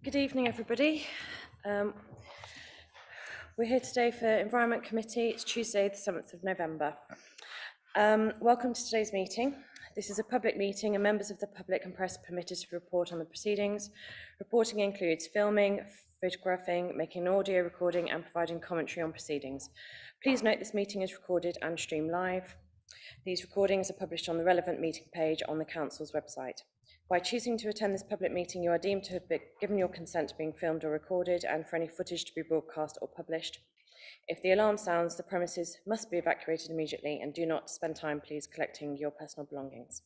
Good evening, everybody. We're here today for Environment Committee. It's Tuesday, the 7th of November. Welcome to today's meeting. This is a public meeting and members of the public and press are permitted to report on the proceedings. Reporting includes filming, photographing, making an audio recording and providing commentary on proceedings. Please note this meeting is recorded and streamed live. These recordings are published on the relevant meeting page on the Council's website. By choosing to attend this public meeting, you are deemed to have given your consent to being filmed or recorded and for any footage to be broadcast or published. If the alarm sounds, the premises must be evacuated immediately and do not spend time, please, collecting your personal belongings.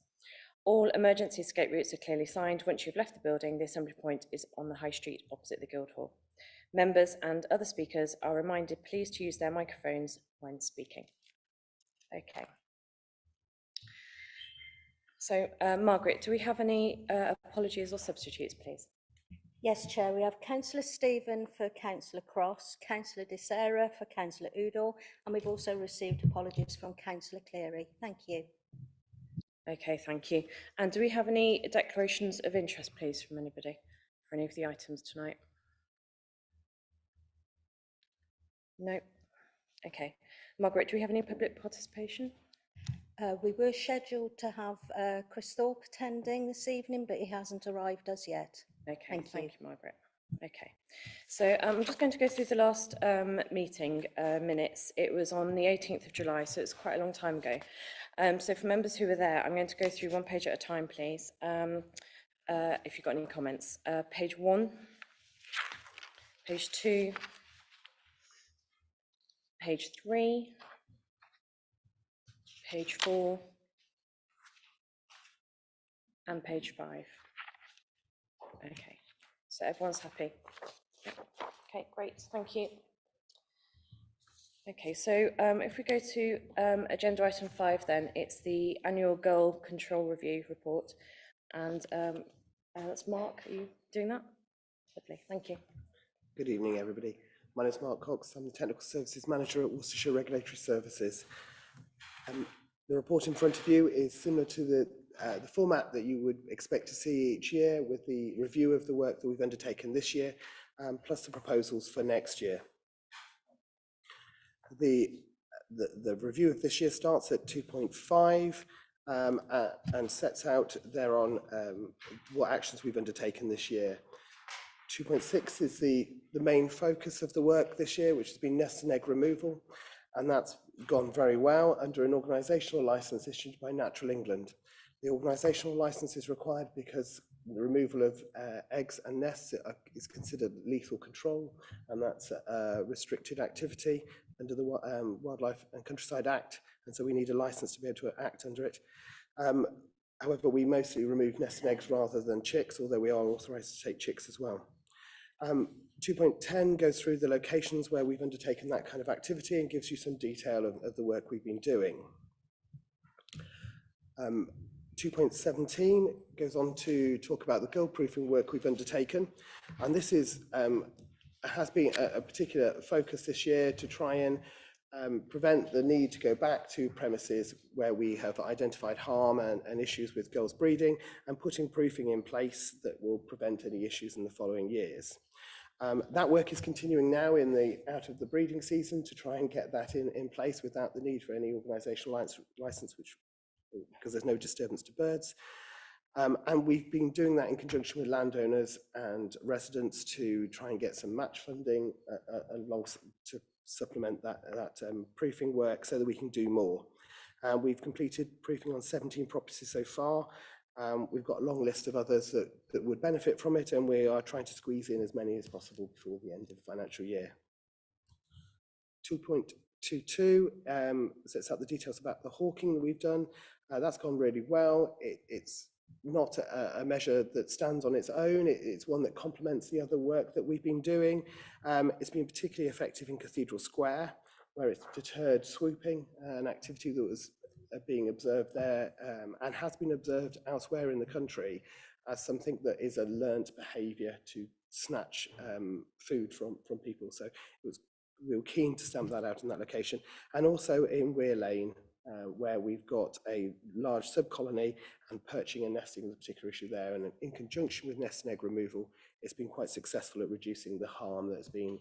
All emergency escape routes are clearly signed. Once you've left the building, the assembly point is on the High Street opposite the Guildhall. Members and other speakers are reminded please to use their microphones when speaking. Okay. So, Margaret, do we have any apologies or substitutes, please? Yes, Chair, we have Councillor Stephen for Councillor Cross, Councillor De Serra for Councillor Udall, and we've also received apologies from Councillor Cleary. Thank you. Okay, thank you. And do we have any declarations of interest, please, from anybody for any of the items tonight? No? Okay. Margaret, do we have any public participation? We were scheduled to have Chris Thorpe attending this evening, but he hasn't arrived as yet. Okay, thank you, Margaret. Okay, so I'm just going to go through the last meeting minutes. It was on the 18th of July, so it's quite a long time ago. So for members who were there, I'm going to go through one page at a time, please. If you've got any comments. Page 1, page 2, page 3, page 4, and page 5. Okay, so everyone's happy. Okay, great, thank you. Okay, so if we go to agenda item 5 then, it's the annual Girl Control Review report. And that's Mark, are you doing that? Lovely, thank you. Good evening, everybody. My name is Mark Cox. I'm the Technical Services Manager at Worcestershire Regulatory Services. The report in front of you is similar to the format that you would expect to see each year, with the review of the work that we've undertaken this year, plus the proposals for next year. The review of this year starts at 2.5 and sets out thereon what actions we've undertaken this year. 2.6 is the main focus of the work this year, which has been nest and egg removal, and that's gone very well under an organisational licence issued by Natural England. The organisational licence is required because the removal of eggs and nests is considered lethal control, and that's a restricted activity under the Wildlife and Countryside Act, and so we need a licence to be able to act under it. However, we mostly remove nests and eggs rather than chicks, although we are authorised to take chicks as well. 2.10 goes through the locations where we've undertaken that kind of activity and gives you some detail of the work we've been doing. 2.17 goes on to talk about the girl-proofing work we've undertaken, and this is has been a particular focus this year to try and prevent the need to go back to premises where we have identified harm and issues with girls breeding, and putting proofing in place that will prevent any issues in the following years. That work is continuing now in the out of the breeding season to try and get that in place without the need for any organisational licence, because there's no disturbance to birds. And we've been doing that in conjunction with landowners and residents to try and get some match funding along to supplement that proofing work so that we can do more. We've completed proofing on 17 properties so far. We've got a long list of others that would benefit from it, and we are trying to squeeze in as many as possible before the end of the financial year. 2.22 sets out the details about the hawking that we've done. That's gone really well. It's not a measure that stands on its own. It's one that complements the other work that we've been doing. It's been particularly effective in Cathedral Square, where it's deterred swooping, an activity that was being observed there and has been observed elsewhere in the country as something that is a learnt behaviour to snatch food from people. So we were keen to stamp that out in that location. And also in Weir Lane, where we've got a large subcolony, and perching and nesting is a particular issue there. And in conjunction with nest and egg removal, it's been quite successful at reducing the harm that's been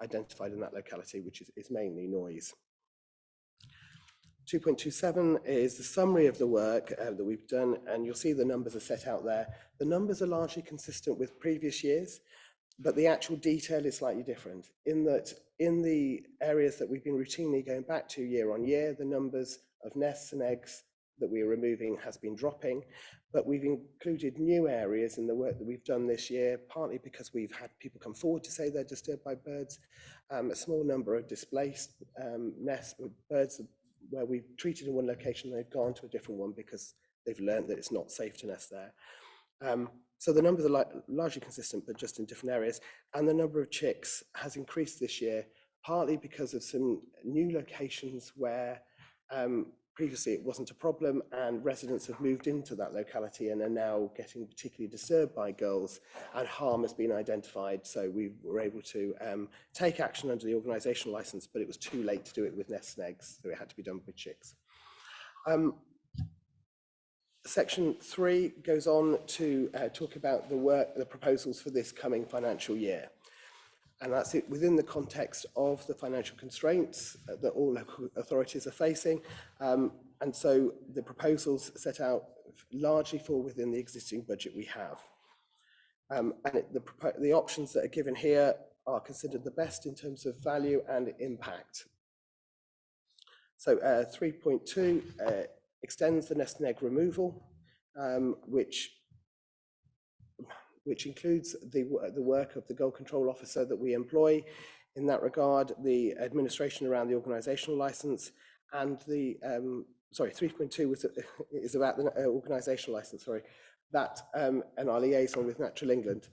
identified in that locality, which is mainly noise. 2.27 is the summary of the work that we've done, and you'll see the numbers are set out there. The numbers are largely consistent with previous years, but the actual detail is slightly different in that in the areas that we've been routinely going back to year on year, the numbers of nests and eggs that we're removing has been dropping, but we've included new areas in the work that we've done this year, partly because we've had people come forward to say they're disturbed by birds, a small number of displaced nests with birds where we've treated in one location, they've gone to a different one because they've learned that it's not safe to nest there. So the numbers are largely consistent, but just in different areas. And the number of chicks has increased this year, partly because of some new locations where previously it wasn't a problem, and residents have moved into that locality and are now getting particularly disturbed by gulls, and harm has been identified. So we were able to take action under the organisational licence, but it was too late to do it with nests and eggs, so it had to be done with chicks. Section 3 goes on to talk about the proposals for this coming financial year. And that's it within the context of the financial constraints that all local authorities are facing. And so the proposals set out largely fall within the existing budget we have. The options that are given here are considered the best in terms of value and impact. So 3.2 extends the nest and egg removal, which includes the work of the gull control officer that we employ in that regard, the administration around the organisational licence, and the 3.2 is about the organisational licence, sorry, that and our liaison with Natural England.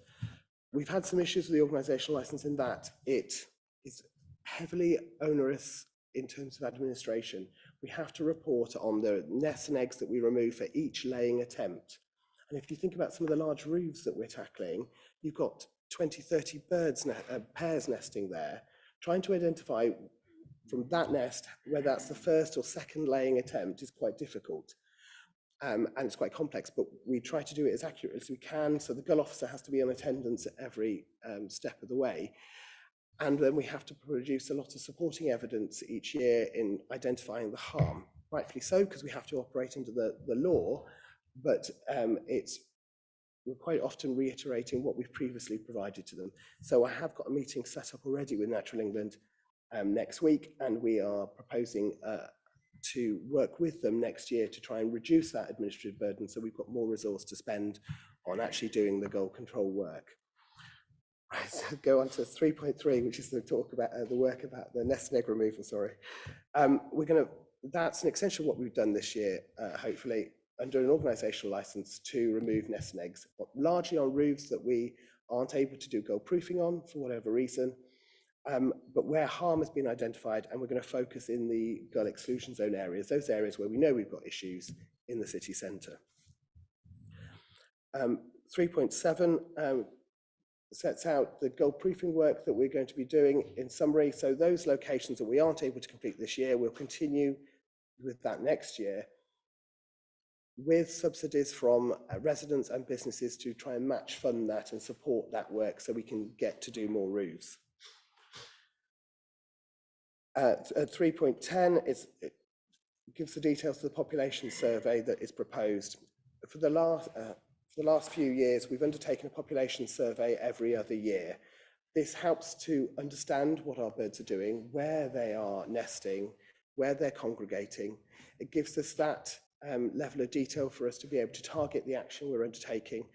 We've had some issues with the organisational licence in that it is heavily onerous in terms of administration. We have to report on the nests and eggs that we remove for each laying attempt. And if you think about some of the large roofs that we're tackling, you've got 20, 30 pairs nesting there. Trying to identify from that nest whether that's the first or second laying attempt is quite difficult. And it's quite complex, but we try to do it as accurate as we can. So the gull officer has to be in attendance at every step of the way. And then we have to produce a lot of supporting evidence each year in identifying the harm. Rightfully so, because we have to operate under the law, but we're quite often reiterating what we've previously provided to them. So I have got a meeting set up already with Natural England next week, and we are proposing to work with them next year to try and reduce that administrative burden, so we've got more resource to spend on actually doing the gull control work. Right, so go on to 3.3, which is the talk about the work about the nest and egg removal, sorry. That's an extension of what we've done this year, hopefully, under an organisational licence to remove nests and eggs, largely on roofs that we aren't able to do gull proofing on for whatever reason, but where harm has been identified, and we're going to focus in the gull exclusion zone areas, those areas where we know we've got issues in the city centre. 3.7 sets out the gull proofing work that we're going to be doing in summary. So those locations that we aren't able to complete this year, we'll continue with that next year, with subsidies from residents and businesses to try and match fund that and support that work so we can get to do more roofs. At 3.10, it gives the details of the population survey that is proposed. For the last few years, we've undertaken a population survey every other year. This helps to understand what our birds are doing, where they are nesting, where they're congregating. It gives us that level of detail for us to be able to target the action we're undertaking.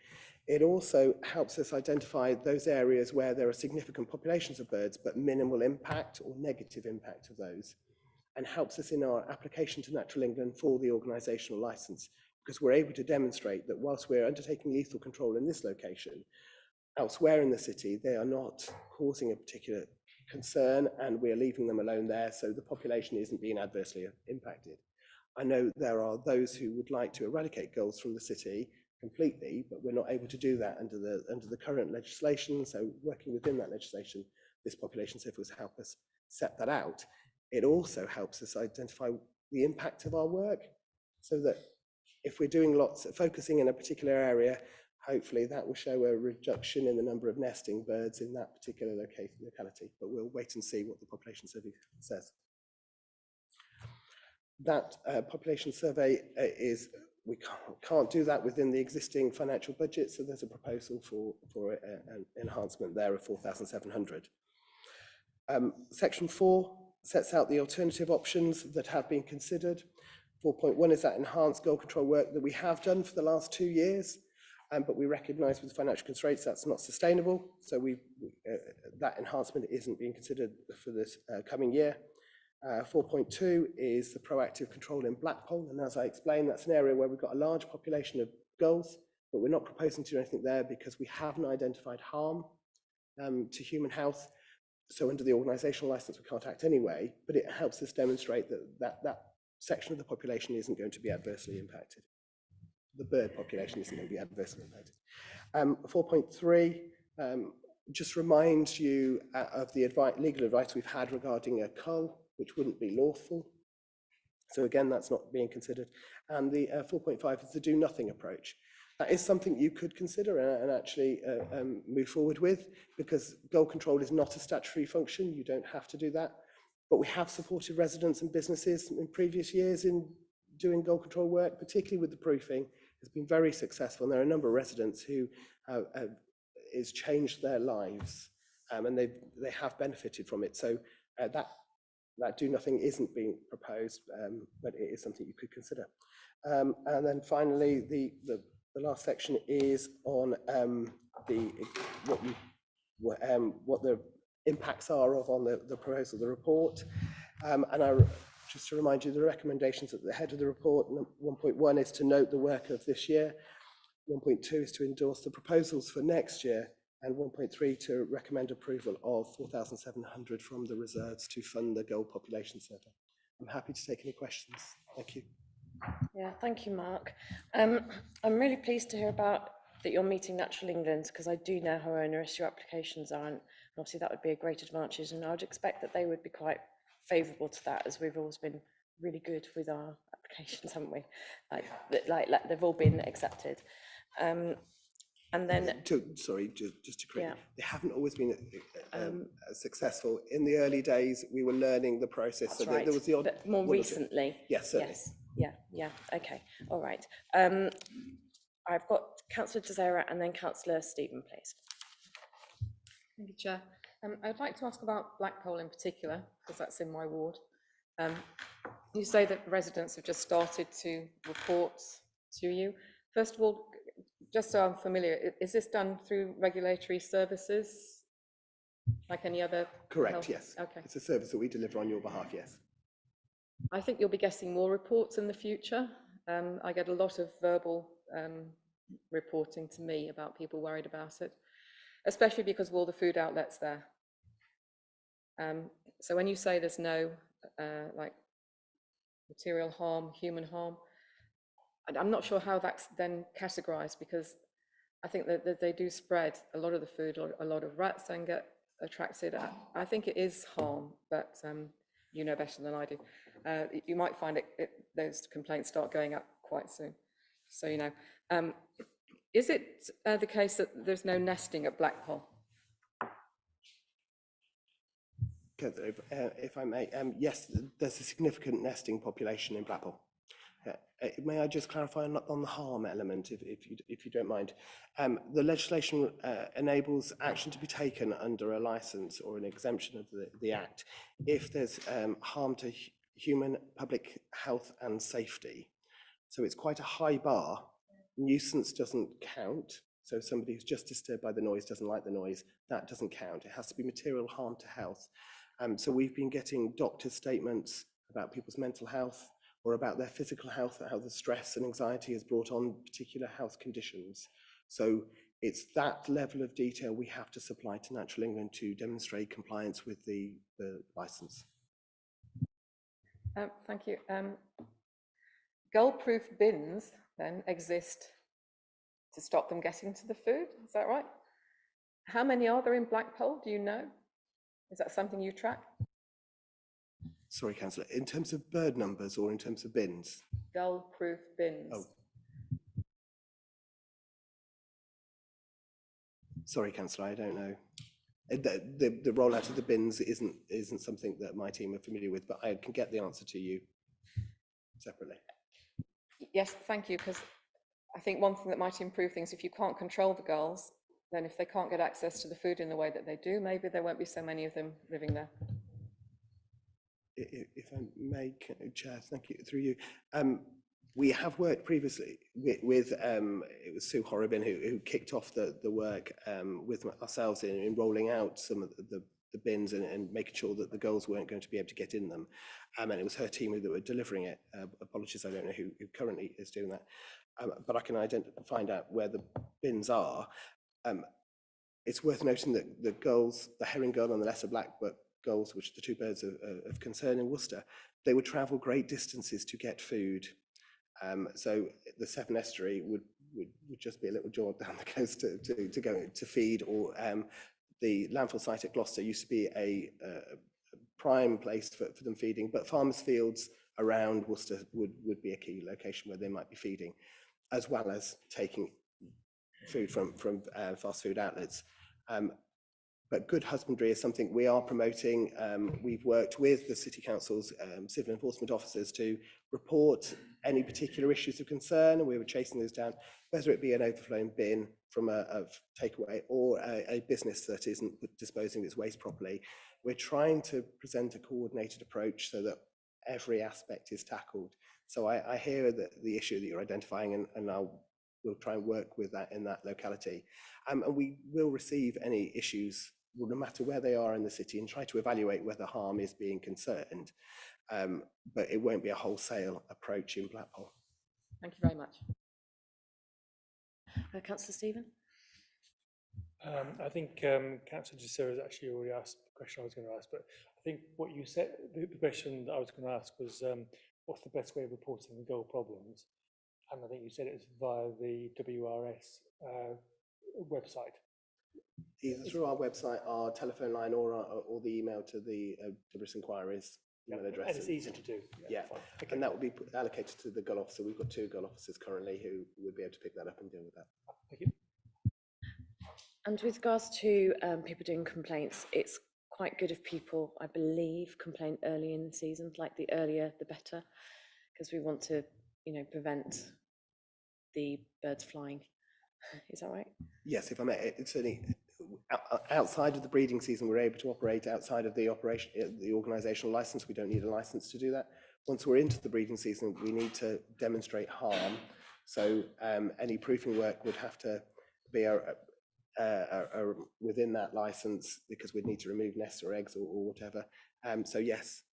It also helps us identify those areas where there are significant populations of birds, but minimal impact or negative impact of those, and helps us in our application to Natural England for the organisational licence, because we're able to demonstrate that whilst we're undertaking lethal control in this location, elsewhere in the city, they are not causing a particular concern, and we're leaving them alone there, so the population isn't being adversely impacted. I know there are those who would like to eradicate gulls from the city completely, but we're not able to do that under the current legislation. So working within that legislation, this population survey will help us set that out. It also helps us identify the impact of our work, so that if we're doing lots, focusing in a particular area, hopefully that will show a reduction in the number of nesting birds in that particular locality, but we'll wait and see what the population survey says. That population survey we can't do that within the existing financial budget, so there's a proposal for an enhancement there of 4,700. Section 4 sets out the alternative options that have been considered. 4.1 is that enhanced goal control work that we have done for the last 2 years, but we recognise with financial constraints that's not sustainable, so that enhancement isn't being considered for this coming year. 4.2 is the proactive control in Blackpool, and as I explained, that's an area where we've got a large population of gulls, but we're not proposing to do anything there because we haven't identified harm to human health. So under the organisational licence, we can't act anyway, but it helps us demonstrate that section of the population isn't going to be adversely impacted. The bird population isn't going to be adversely impacted. 4.3 just reminds you of the legal advice we've had regarding a cull, which wouldn't be lawful. So again, that's not being considered. And the 4.5 is the do nothing approach. That is something you could consider and actually move forward with, because goal control is not a statutory function. You don't have to do that. But we have supported residents and businesses in previous years in doing goal control work, particularly with the proofing. It's been very successful. And there are a number of residents who it's changed their lives and they have benefited from it. So that do nothing isn't being proposed, but it is something you could consider. And then finally, the last section is on what the impacts are on the proposal, the report. And just to remind you, the recommendations at the head of the report, 1.1 is to note the work of this year, 1.2 is to endorse the proposals for next year, and 1.3 to recommend approval of 4,700 from the reserves to fund the goal population survey. I'm happy to take any questions. Thank you. Yeah, thank you, Mark. I'm really pleased to hear about that you're meeting Natural England, because I do know how onerous your applications are, and obviously that would be a great advantage, and I would expect that they would be quite favourable to that, as we've always been really good with our applications, haven't we? Like they've all been accepted. And then, sorry, just to correct, they haven't always been successful. In the early days, we were learning the process. That's so right. There was the odd, but more recently. Yes, certainly. Yes, yeah, okay, all right. I've got Councillor De Zera and then Councillor Stephen, please. Thank you, Chair. I'd like to ask about Blackpool in particular, because that's in my ward. You say that residents have just started to report to you. First of all, just so I'm familiar, is this done through regulatory services, like any other? Correct, health? Yes. Okay. It's a service that we deliver on your behalf, yes. I think you'll be getting more reports in the future. I get a lot of verbal reporting to me about people worried about it, especially because of all the food outlets there. So when you say there's no like material harm, human harm, I'm not sure how that's then categorized, because I think that they do spread a lot of the food, or a lot of rats then get attracted. I think it is harm, but you know better than I do. You might find those complaints start going up quite soon. So, you know, is it the case that there's no nesting at Blackpool? If I may, yes, there's a significant nesting population in Blackpool. May I just clarify on the harm element, if you don't mind? The legislation enables action to be taken under a licence or an exemption of the Act if there's harm to human, public health and safety. So it's quite a high bar. Nuisance doesn't count. So if somebody who's just disturbed by the noise doesn't like the noise, that doesn't count. It has to be material harm to health. So we've been getting doctors' statements about people's mental health, or about their physical health, how the stress and anxiety has brought on particular health conditions. So it's that level of detail we have to supply to Natural England to demonstrate compliance with the licence. Thank you. Gull-proof bins then exist to stop them getting to the food, is that right? How many are there in Blackpool, do you know? Is that something you track? Sorry, councillor, in terms of bird numbers or in terms of bins? Gull-proof bins. Oh. Sorry, councillor, I don't know. The rollout of the bins isn't something that my team are familiar with, but I can get the answer to you separately. Yes, thank you, because I think one thing that might improve things, if you can't control the gulls, then if they can't get access to the food in the way that they do, maybe there won't be so many of them living there. If I may, Chair, thank you, through you. We have worked previously with it was Sue Horrobin who kicked off the work with ourselves in rolling out some of the bins and making sure that the girls weren't going to be able to get in them. And it was her team that were delivering it. Apologies, I don't know who currently is doing that. But I can find out where the bins are. It's worth noting that the gulls, the herring gull and the lesser blackbuck gulls, which are the two birds of concern in Worcester, they would travel great distances to get food. So the Severn Estuary would just be a little jaunt down the coast to go to feed, or the landfill site at Gloucester used to be a prime place for them feeding, but farmers' fields around Worcester would be a key location where they might be feeding, as well as taking food from fast food outlets. But good husbandry is something we are promoting. We've worked with the City Council's civil enforcement officers to report any particular issues of concern, and we were chasing those down, whether it be an overflowing bin from a takeaway or a business that isn't disposing of its waste properly. We're trying to present a coordinated approach so that every aspect is tackled. So I hear that the issue that you're identifying, and we'll try and work with that in that locality. And we will receive any issues, no matter where they are in the city, and try to evaluate whether harm is being concerned. But it won't be a wholesale approach in Blackpool. Thank you very much. Councillor Stephen? I think Councillor Gisera has actually already asked the question I was going to ask, but I think what you said, the question that I was going to ask was, what's the best way of reporting the gull problems? And I think you said it was via the WRS website. Either through our website, our telephone line, or the email to the WRS inquiries email address. And it's easy to do. Yeah, okay. And that will be allocated to the gull officer. We've got 2 gull officers currently who would be able to pick that up and deal with that. Thank you. And with regards to people doing complaints, it's quite good if people, I believe, complain early in the season, like the earlier the better, because we want to, prevent the birds flying. Is that right? Yes, if I may, it's certainly outside of the breeding season, we're able to operate outside of the organisational licence. We don't need a licence to do that. Once we're into the breeding season, we need to demonstrate harm. So any proofing work would have to be within that licence, because we'd need to remove nests or eggs or whatever. So yes,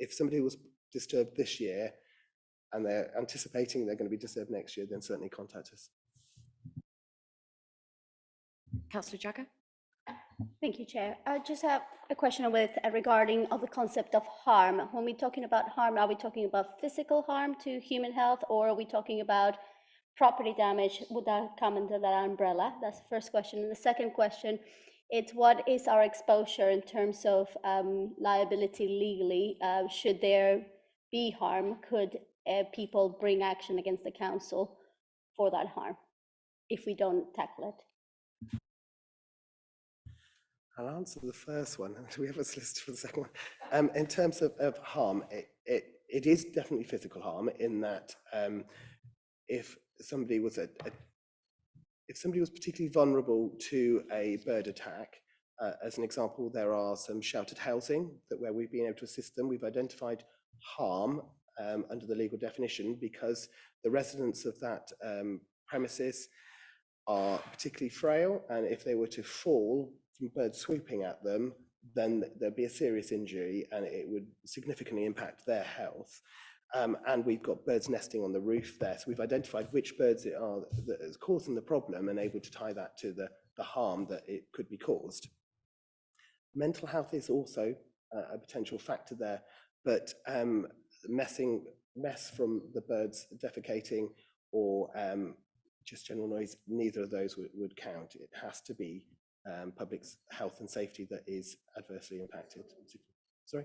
if somebody was disturbed this year and they're anticipating they're going to be disturbed next year, then certainly contact us. Councillor Jagger? Thank you, Chair. I just have a question regarding the concept of harm. When we're talking about harm, are we talking about physical harm to human health, or are we talking about property damage? Would that come under that umbrella? That's the first question. And the second question, it's what is our exposure in terms of liability legally? Should there be harm, could people bring action against the council for that harm if we don't tackle it? I'll answer the first one. Do we have a solicitor for the second one? In terms of harm, it is definitely physical harm, in that if somebody was particularly vulnerable to a bird attack, as an example, there are some sheltered housing where we've been able to assist them. We've identified harm under the legal definition because the residents of that premises are particularly frail, and if they were to fall from birds swooping at them, then there'd be a serious injury and it would significantly impact their health. And we've got birds nesting on the roof there, so we've identified which birds it are that is causing the problem and able to tie that to the harm that it could be caused. Mental health is also a potential factor there, but mess from the birds defecating or just general noise, neither of those would count. It has to be public health and safety that is adversely impacted. Sorry?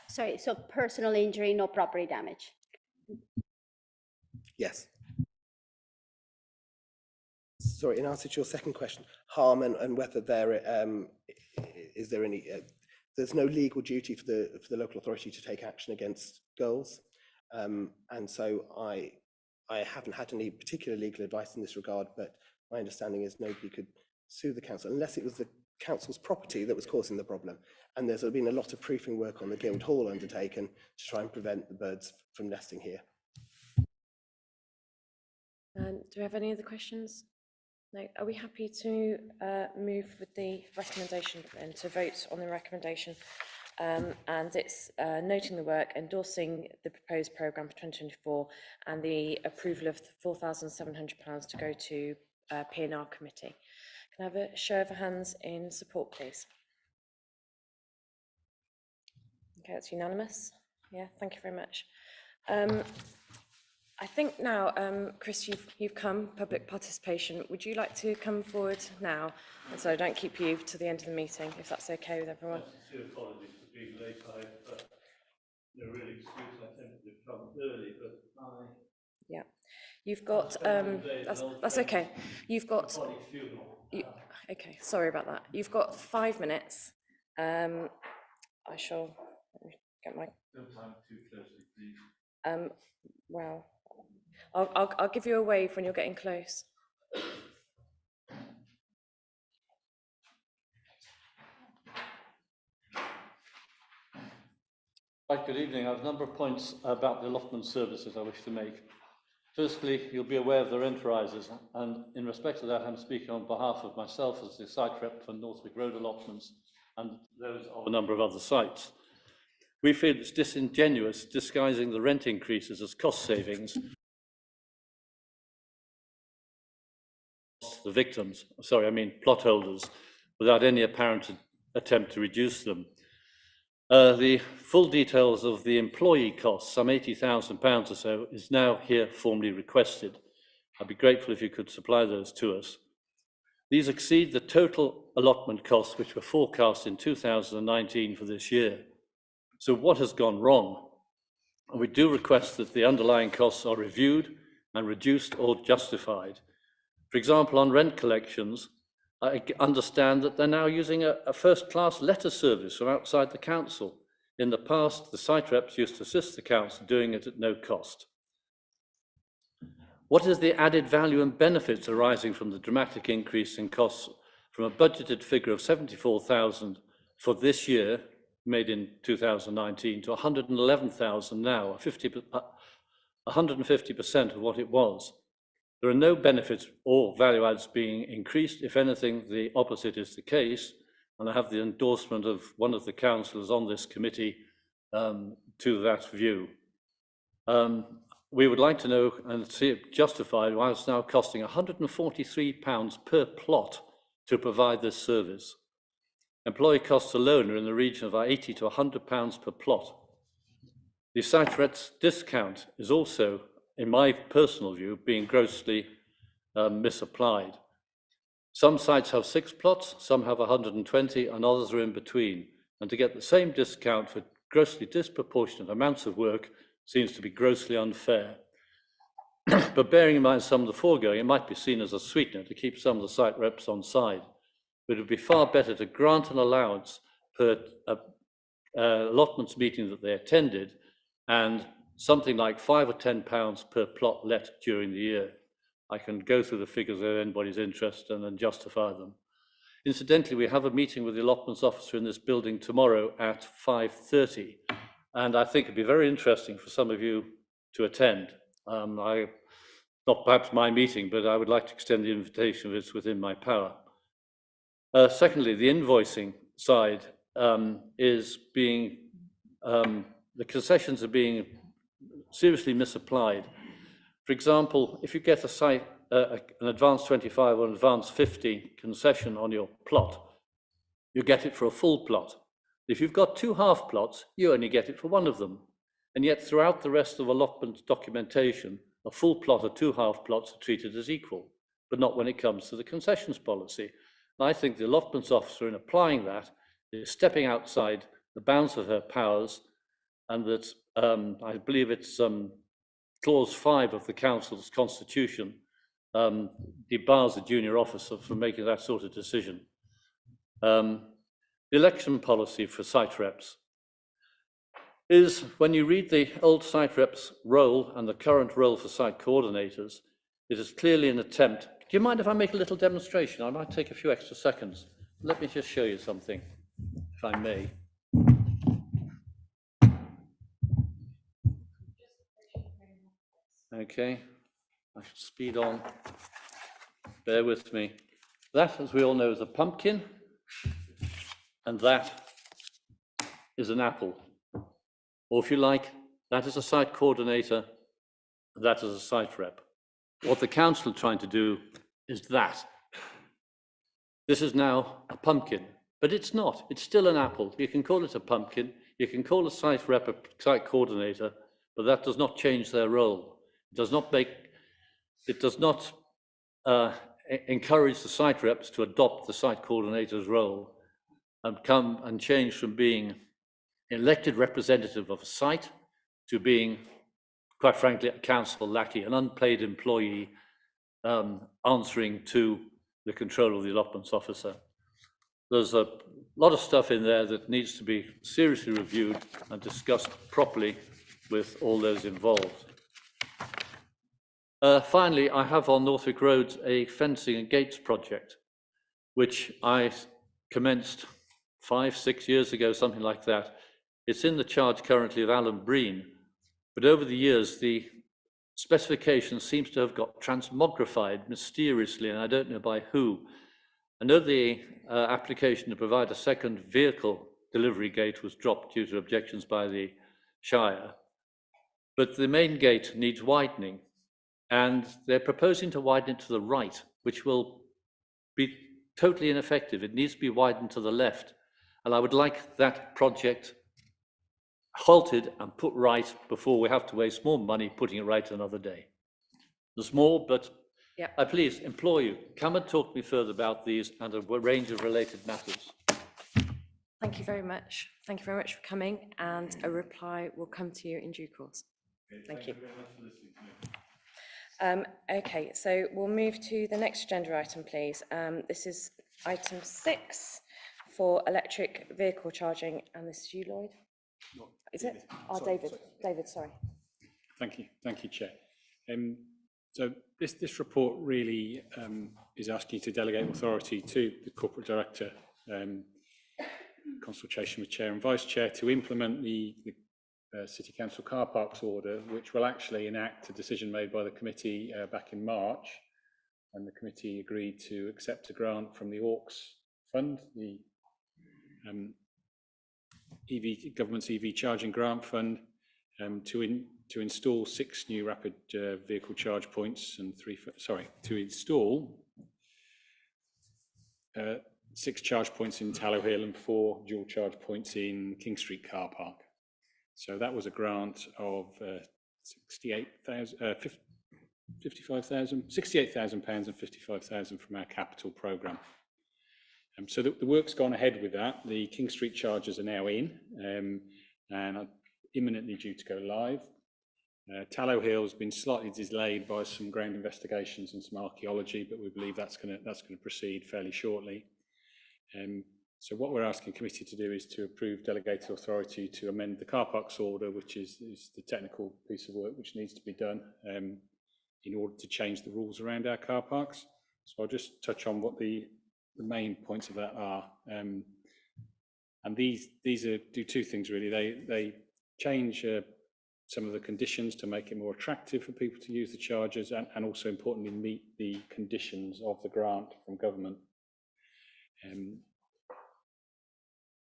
Sorry, so personal injury, no property damage. Yes. Sorry, in answer to your second question, harm and whether there is there any, there's no legal duty for the local authority to take action against girls, and so I haven't had any particular legal advice in this regard, but my understanding is nobody could sue the council unless it was the council's property that was causing the problem. And there's been a lot of proofing work on the Guildhall undertaken to try and prevent the birds from nesting here. Do we have any other questions? No. Are we happy to move with the recommendation and to vote on the recommendation? And it's noting the work, endorsing the proposed programme for 2024 and the approval of the £4,700 to go to P&R committee. Can I have a show of hands in support, please? Okay, that's unanimous. Yeah, thank you very much. I think now, Chris, you've come, public participation. Would you like to come forward now? And so I don't keep you to the end of the meeting, if that's okay with everyone. Sincere apologies for being late. No real excuse. I tended to come early, but Yeah, you've got, that's okay. You've got, okay, sorry about that. You've got 5 minutes. I shall, let me get my, don't time too closely, please. well, I'll give you a wave when you're getting close. Right, good evening. I have a number of points about the allotment services I wish to make. Firstly, you'll be aware of the rent rises, and in respect to that, I'm speaking on behalf of myself as the site rep for Northwick Road allotments and those of a number of other sites. We feel it's disingenuous disguising the rent increases as cost savings. The victims, sorry, I mean plot holders, without any apparent attempt to reduce them. The full details of the employee costs, some £80,000 or so, is now here formally requested. I'd be grateful if you could supply those to us. These exceed the total allotment costs which were forecast in 2019 for this year. So what has gone wrong? And we do request that the underlying costs are reviewed and reduced or justified. For example, on rent collections, I understand that they're now using a first-class letter service from outside the council. In the past, the site reps used to assist the council doing it at no cost. What is the added value and benefits arising from the dramatic increase in costs from a budgeted figure of 74,000 for this year, made in 2019, to 111,000 now, 150% of what it was? There are no benefits or value adds being increased. If anything, the opposite is the case. And I have the endorsement of one of the councillors on this committee to that view. We would like to know and see it justified why it's now costing £143 per plot to provide this service. Employee costs alone are in the region of £80 to £100 per plot. The site rent's discount is also, in my personal view, being grossly misapplied. Some sites have 6 plots, some have 120, and others are in between. And to get the same discount for grossly disproportionate amounts of work seems to be grossly unfair. But bearing in mind some of the foregoing, it might be seen as a sweetener to keep some of the site reps on side. But it would be far better to grant an allowance per allotments meeting that they attended, and something like £5 or £10 per plot let during the year. I can go through the figures if anybody's interested and then justify them. Incidentally, we have a meeting with the allotments officer in this building tomorrow at 5:30, and I think it'd be very interesting for some of you to attend. Not perhaps my meeting, but I would like to extend the invitation if it's within my power. Secondly, the invoicing side is being, the concessions are being seriously misapplied. For example, if you get a site, an advance 25 or an advance 50 concession on your plot, you get it for a full plot. If you've got 2 half plots, you only get it for one of them. And yet throughout the rest of allotment documentation, a full plot or 2 half plots are treated as equal, but not when it comes to the concessions policy. And I think the allotments officer, in applying that, is stepping outside the bounds of her powers and that I believe it's clause 5 of the council's constitution debars a junior officer from making that sort of decision. The election policy for site reps is, when you read the old site reps role and the current role for site coordinators, it is clearly an attempt. Do you mind if I make a little demonstration? I might take a few extra seconds. Let me just show you something, if I may. Okay, I should speed on. Bear with me. That, as we all know, is a pumpkin, and that is an apple. Or if you like, that is a site coordinator, that is a site rep. What the council are trying to do is that. This is now a pumpkin, but it's not. It's still an apple. You can call it a pumpkin, you can call a site rep a site coordinator, but that does not change their role. It does not encourage the site reps to adopt the site coordinator's role and come and change from being elected representative of a site to being, quite frankly, a council lackey, an unpaid employee answering to the control of the allotments officer. There's a lot of stuff in there that needs to be seriously reviewed and discussed properly with all those involved. Finally, I have on Northwick Roads a fencing and gates project, which I commenced 5-6 years ago, something like that. It's in the charge currently of Alan Breen, but over the years, the specification seems to have got transmogrified mysteriously, and I don't know by who. I know the application to provide a second vehicle delivery gate was dropped due to objections by the Shire, but the main gate needs widening, and they're proposing to widen it to the right, which will be totally ineffective. It needs to be widened to the left, and I would like that project halted and put right before we have to waste more money putting it right another day. There's more, but Yep. I please implore you, come and talk to me further about these and a range of related matters. Thank you very much. Thank you very much for coming, and a reply will come to you in due course. Thank you. Okay, so we'll move to the next agenda item, please. This is item 6 for electric vehicle charging, and this is you, Lloyd? Is it? Oh, David. David, sorry. Thank you, Chair. So this report really is asking you to delegate authority to the Corporate Director, consultation with Chair and Vice Chair, to implement the City Council car parks order, which will actually enact a decision made by the committee back in March, and the committee agreed to accept a grant from the AUX fund, the government's EV charging grant fund, to install 6 new rapid vehicle charge points and to install 6 charge points in Tallow Hill and 4 dual charge points in King Street car park. So that was a grant of £68,000 and £55,000 from our capital programme. So the work's gone ahead with that. The King Street chargers are now in and are imminently due to go live. Tallow Hill has been slightly delayed by some ground investigations and some archaeology, but we believe that's going to proceed fairly shortly. So what we're asking the committee to do is to approve delegated authority to amend the car parks order, which is the technical piece of work which needs to be done in order to change the rules around our car parks. So I'll just touch on what the main points of that are. And these do 2 things really. They change some of the conditions to make it more attractive for people to use the chargers, and also importantly meet the conditions of the grant from government.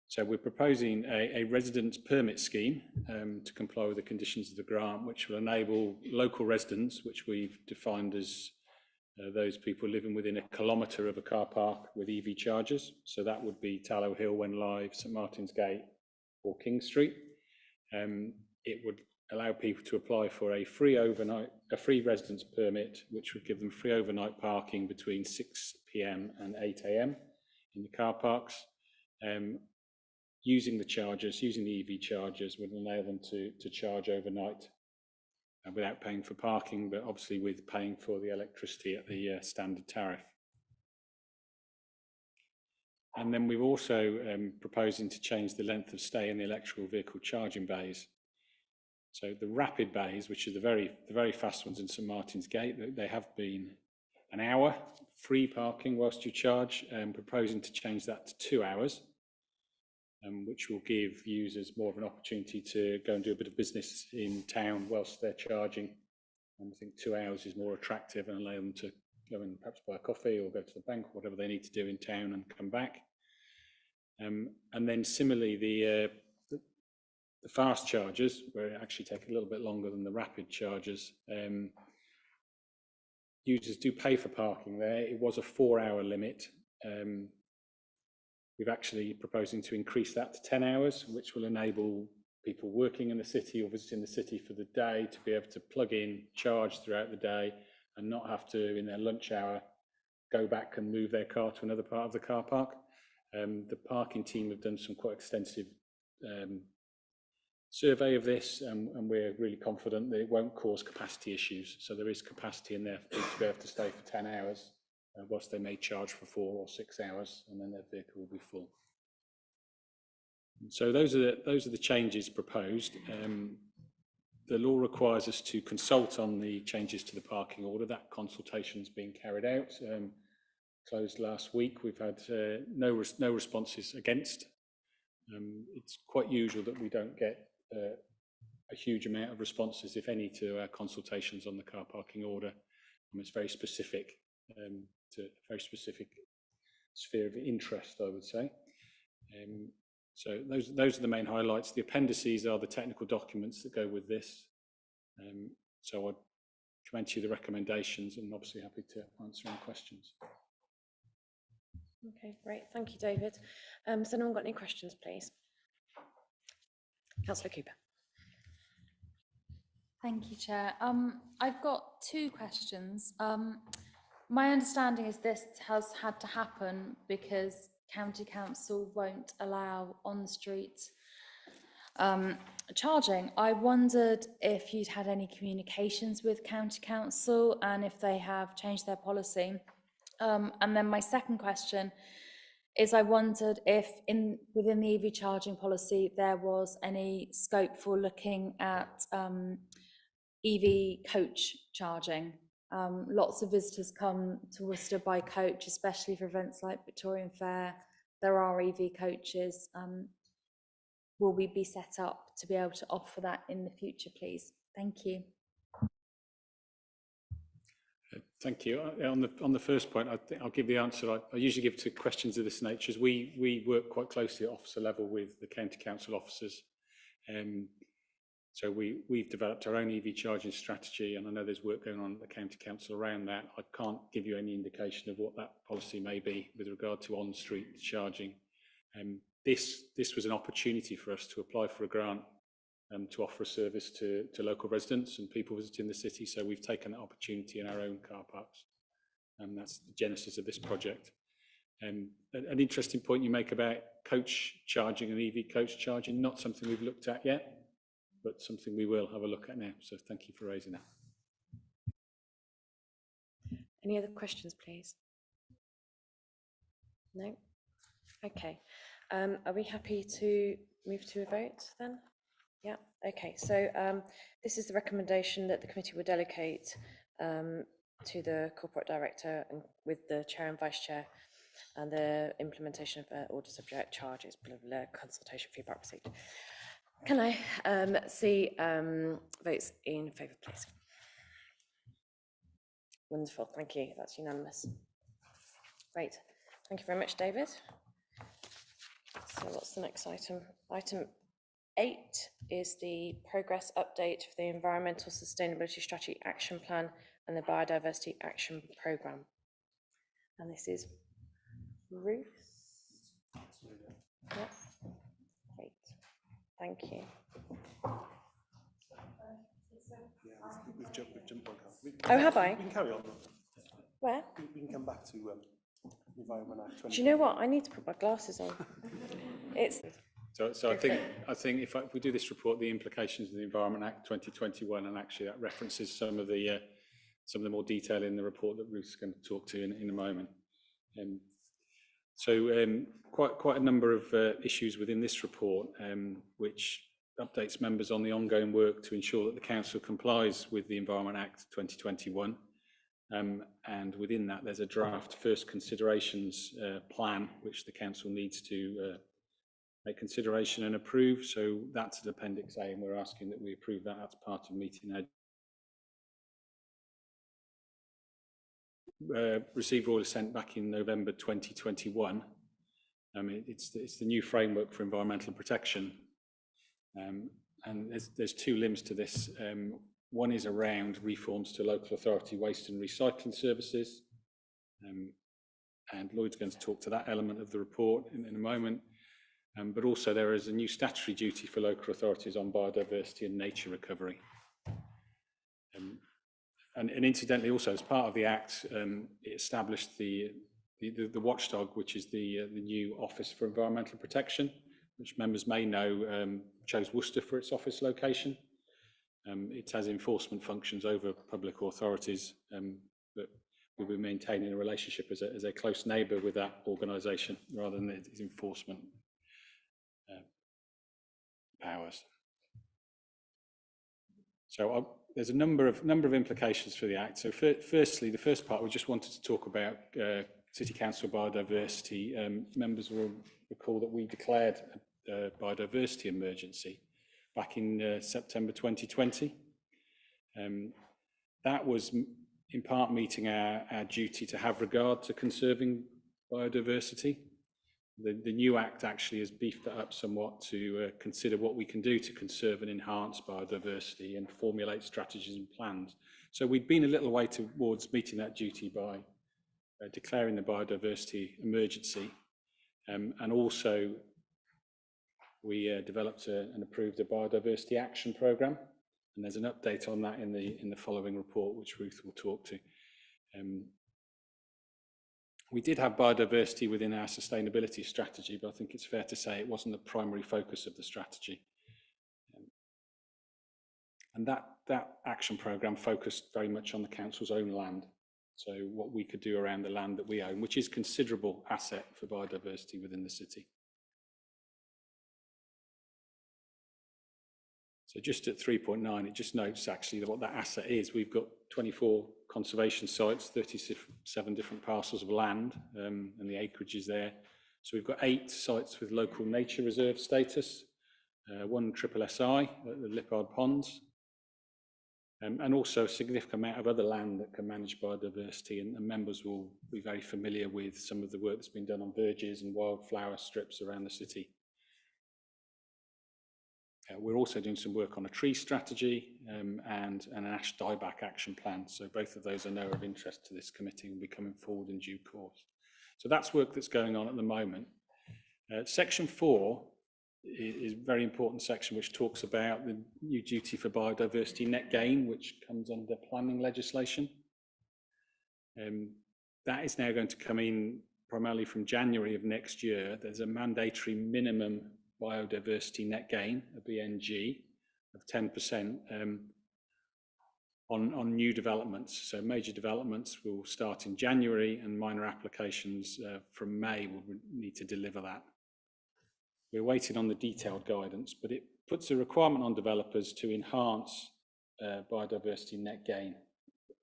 So we're proposing a residence permit scheme to comply with the conditions of the grant, which will enable local residents, which we've defined as those people living within 1 kilometre of a car park with EV chargers. So that would be Tallow Hill when live, St Martin's Gate or King Street. It would allow people to apply for a free residence permit, which would give them free overnight parking between 6 PM and 8 AM in the car parks. using the chargers, using the EV chargers would allow them to charge overnight without paying for parking, but obviously with paying for the electricity at the standard tariff. And then we're also proposing to change the length of stay in the electrical vehicle charging bays. So the rapid bays, which are the very fast ones in St Martin's Gate, they have been an hour free parking whilst you charge, proposing to change that to 2 hours, which will give users more of an opportunity to go and do a bit of business in town whilst they're charging. And I think 2 hours is more attractive and allow them to go and perhaps buy a coffee or go to the bank, whatever they need to do in town, and come back. And then similarly, the fast chargers, where it actually take a little bit longer than the rapid chargers, users do pay for parking there. It was a 4-hour limit. We've actually proposing to increase that to 10 hours, which will enable people working in the city or visiting the city for the day to be able to plug in, charge throughout the day, and not have to, in their lunch hour, go back and move their car to another part of the car park. The parking team have done some quite extensive survey of this, and we're really confident that it won't cause capacity issues. So there is capacity in there for people to be able to stay for 10 hours, whilst they may charge for 4 or 6 hours, and then their vehicle will be full. So those are the changes proposed. The law requires us to consult on the changes to the parking order. That consultation is being carried out. Closed last week. We've had no responses against. It's quite usual that we don't get a huge amount of responses, if any, to our consultations on the car parking order. It's very specific to a very specific sphere of interest, I would say. So those are the main highlights. The appendices are the technical documents that go with this. So I'd commend to you the recommendations, and obviously happy to answer any questions. Okay, great. Thank you, David. Has anyone got any questions, please? Councillor Cooper. Thank you, Chair. I've got 2 questions. My understanding is this has had to happen because County Council won't allow on-street charging. I wondered if you'd had any communications with County Council and if they have changed their policy. And then my second question is, I wondered if within the EV charging policy there was any scope for looking at EV coach charging. Lots of visitors come to Worcester by coach, especially for events like Victorian Fair. There are EV coaches. Will we be set up to be able to offer that in the future, please? Thank you. Thank you. On the first point, I think I'll give the answer I usually give to questions of this nature. Is we work quite closely at officer level with the County Council officers. So we've developed our own EV charging strategy, and I know there's work going on at the County Council around that. I can't give you any indication of what that policy may be with regard to on-street charging. This was an opportunity for us to apply for a grant to offer a service to local residents and people visiting the city. So we've taken that opportunity in our own car parks, and that's the genesis of this project. An interesting point you make about coach charging and EV coach charging, not something we've looked at yet, but something we will have a look at now. So thank you for raising that. Any other questions, please? No? Okay. Are we happy to move to a vote then? Yeah, okay. So this is the recommendation that the committee will delegate to the corporate director and with the chair and vice chair, and the implementation of order subject charges, blah, blah, blah, consultation feedback received. Can I see votes in favour, please? Wonderful, thank you. That's unanimous. Great. Thank you very much, David. So what's the next item? Item 8 is the progress update for the Environmental Sustainability Strategy Action Plan and the Biodiversity Action Programme. And this is Ruth. Yep. Great. Thank you. We've jumped on. Oh, have I? We can carry on. Where? We can come back to Environment Act 20. Do you know what? I need to put my glasses on. So I think if we do this report, the implications of the Environment Act 2021, and actually that references some of the more detail in the report that Ruth's going to talk to in a moment. Quite a number of issues within this report, which updates members on the ongoing work to ensure that the Council complies with the Environment Act 2021. And within that, there's a draft first considerations plan, which the Council needs to make consideration and approve. So that's at Appendix A, and we're asking that we approve that as part of meeting received royal assent back in November 2021. It's the new framework for environmental protection, and there's two limbs to this. One is around reforms to local authority waste and recycling services, and Lloyd's going to talk to that element of the report in a moment. But also there is a new statutory duty for local authorities on biodiversity and nature recovery. And incidentally, also as part of the Act, it established the watchdog, which is the new Office for Environmental Protection, which members may know chose Worcester for its office location. It has enforcement functions over public authorities, but we'll be maintaining a relationship as a close neighbour with that organisation rather than its enforcement powers. So there's a number of implications for the Act. So firstly, the first part, we just wanted to talk about City Council biodiversity. Members will recall that we declared a biodiversity emergency back in September 2020. That was in part meeting our duty to have regard to conserving biodiversity. The new Act actually has beefed that up somewhat to consider what we can do to conserve and enhance biodiversity and formulate strategies and plans. So we'd been a little way towards meeting that duty by declaring the biodiversity emergency, and also we developed and approved a biodiversity action programme, and there's an update on that in the following report, which Ruth will talk to. We did have biodiversity within our sustainability strategy, but I think it's fair to say it wasn't the primary focus of the strategy. And that action programme focused very much on the council's own land. So what we could do around the land that we own, which is a considerable asset for biodiversity within the city. So just at 3.9, it just notes actually what that asset is. We've got 24 conservation sites, 37 different parcels of land, and the acreage is there. So we've got 8 sites with local nature reserve status, 1 SSSI at the Lippard Ponds, and also a significant amount of other land that can manage biodiversity, and members will be very familiar with some of the work that's been done on verges and wildflower strips around the city. We're also doing some work on a tree strategy and an ash dieback action plan. So both of those I know are of interest to this committee and will be coming forward in due course. So that's work that's going on at the moment. Section 4 is a very important section which talks about the new duty for biodiversity net gain, which comes under planning legislation. That is now going to come in primarily from January of next year. There's a mandatory minimum biodiversity net gain, a BNG, of 10% on new developments. So major developments will start in January, and minor applications from May will need to deliver that. We're waiting on the detailed guidance, but it puts a requirement on developers to enhance biodiversity net gain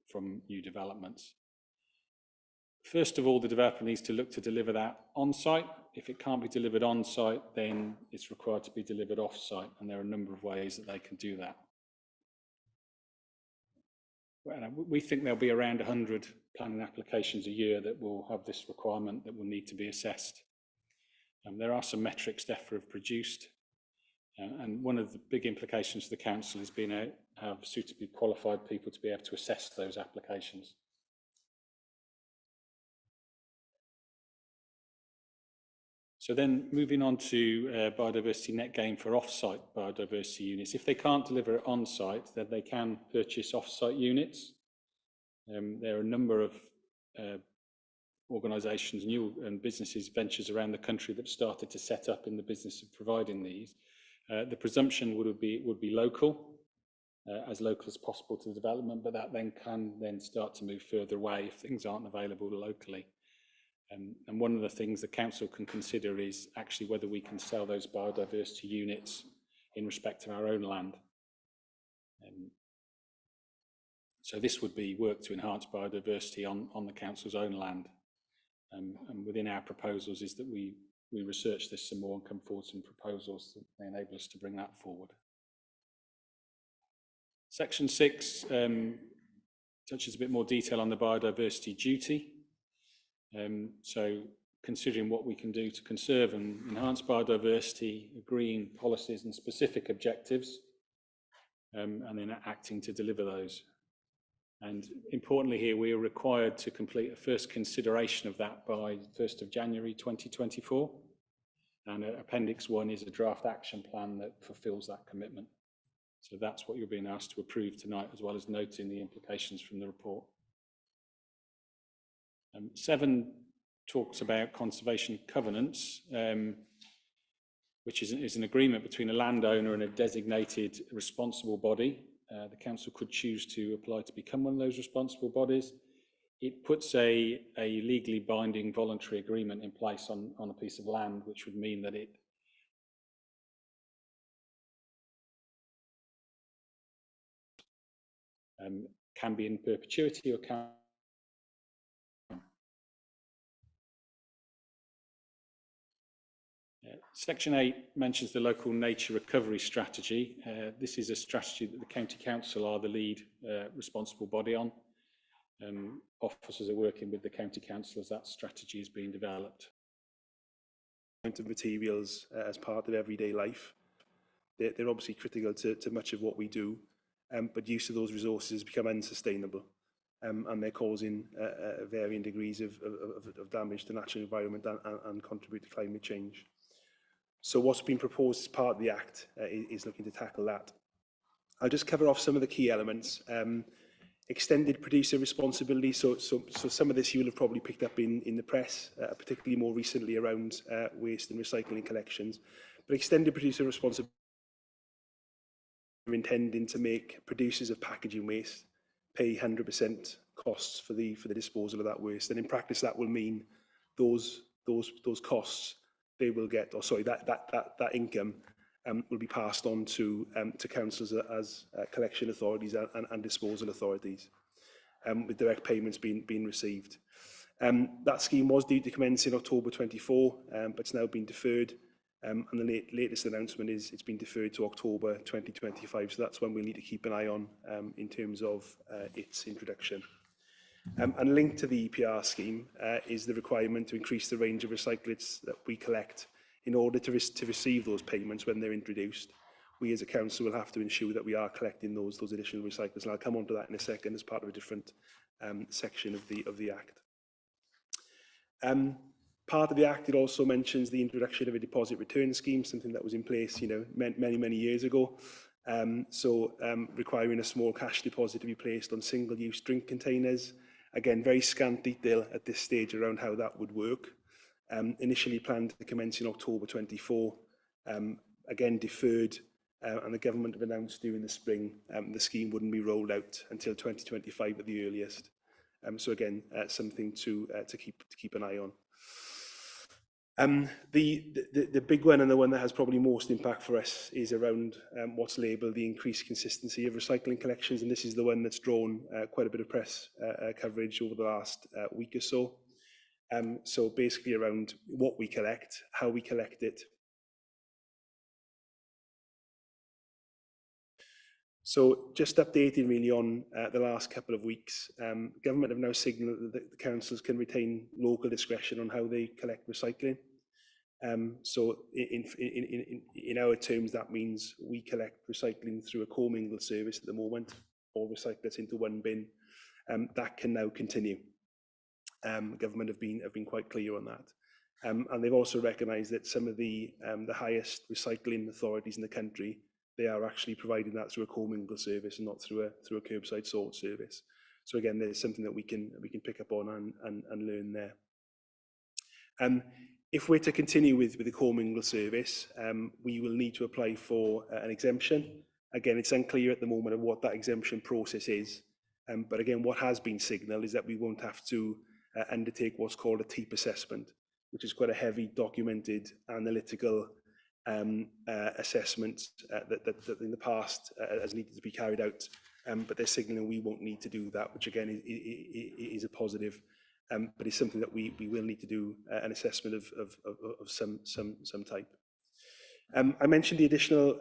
from new developments. First of all, the developer needs to look to deliver that on-site. If it can't be delivered on-site, then it's required to be delivered off-site, and there are a number of ways that they can do that. We think there'll be around 100 planning applications a year that will have this requirement that will need to be assessed. There are some metrics DEFRA have produced, and one of the big implications for the council is being able to have suitably qualified people to be able to assess those applications. So then moving on to biodiversity net gain for off-site biodiversity units. If they can't deliver it on-site, then they can purchase off-site units. There are a number of organisations, new and businesses, ventures around the country that started to set up in the business of providing these. The presumption would be local, as local as possible to the development, but that then can then start to move further away if things aren't available locally. And one of the things the council can consider is actually whether we can sell those biodiversity units in respect of our own land. So this would be work to enhance biodiversity on the council's own land. And within our proposals is that we research this some more and come forward some proposals that may enable us to bring that forward. Section 6 touches a bit more detail on the biodiversity duty. So considering what we can do to conserve and enhance biodiversity, agreeing policies and specific objectives, and then acting to deliver those. And importantly here, we are required to complete a first consideration of that by 1st of January 2024. And Appendix 1 is a draft action plan that fulfills that commitment. So that's what you're being asked to approve tonight, as well as noting the implications from the report. 7 talks about conservation covenants, which is an agreement between a landowner and a designated responsible body. The council could choose to apply to become one of those responsible bodies. It puts a legally binding voluntary agreement in place on a piece of land, which would mean that it can be in perpetuity or can. Section 8 mentions the local nature recovery strategy. This is a strategy that the County Council are the lead responsible body on. Officers are working with the County Council as that strategy is being developed. Of materials as part of everyday life. They're obviously critical to much of what we do, but use of those resources has become unsustainable, and they're causing varying degrees of damage to the natural environment and contribute to climate change. So what's been proposed as part of the Act is looking to tackle that. I'll just cover off some of the key elements. Extended producer responsibility. So some of this you will have probably picked up in the press, particularly more recently around waste and recycling collections. But extended producer responsibility are intending to make producers of packaging waste pay 100% costs for the disposal of that waste. And in practice, that will mean those costs they will get, or sorry, that income will be passed on to councils as collection authorities and disposal authorities, with direct payments being received. That scheme was due to commence in October 24, but it's now been deferred, and the latest announcement is it's been deferred to October 2025, so that's when we need to keep an eye on in terms of its introduction. And linked to the EPR scheme is the requirement to increase the range of recyclates that we collect in order to receive those payments when they're introduced. We as a council will have to ensure that we are collecting those additional recyclates, and I'll come on to that in a second as part of a different section of the Act. Part of the Act, it also mentions the introduction of a deposit return scheme, something that was in place, many years ago. Requiring a small cash deposit to be placed on single-use drink containers. Again, very scant detail at this stage around how that would work. Initially planned to commence in October 24, again deferred, and the government have announced during the spring the scheme wouldn't be rolled out until 2025 at the earliest. So again, something to keep an eye on. The big one, and the one that has probably most impact for us, is around what's labelled the increased consistency of recycling collections, and this is the one that's drawn quite a bit of press coverage over the last week or so. So basically around what we collect, how we collect it. So just updating really on the last couple of weeks, government have now signalled that the councils can retain local discretion on how they collect recycling. So in our terms, that means we collect recycling through a commingled service at the moment, all recyclates into one bin. That can now continue. Government have been quite clear on that. And they've also recognised that some of the highest recycling authorities in the country, they are actually providing that through a commingled service and not through a curbside sort service. So again, there's something that we can pick up on and learn there. If we're to continue with the commingle service, we will need to apply for an exemption. Again, it's unclear at the moment of what that exemption process is. But again, what has been signalled is that we won't have to undertake what's called a TEEP assessment, which is quite a heavy, documented, analytical assessment that in the past has needed to be carried out. But they're signalling we won't need to do that, which again is a positive. But it's something that we will need to do an assessment of some type. I mentioned the additional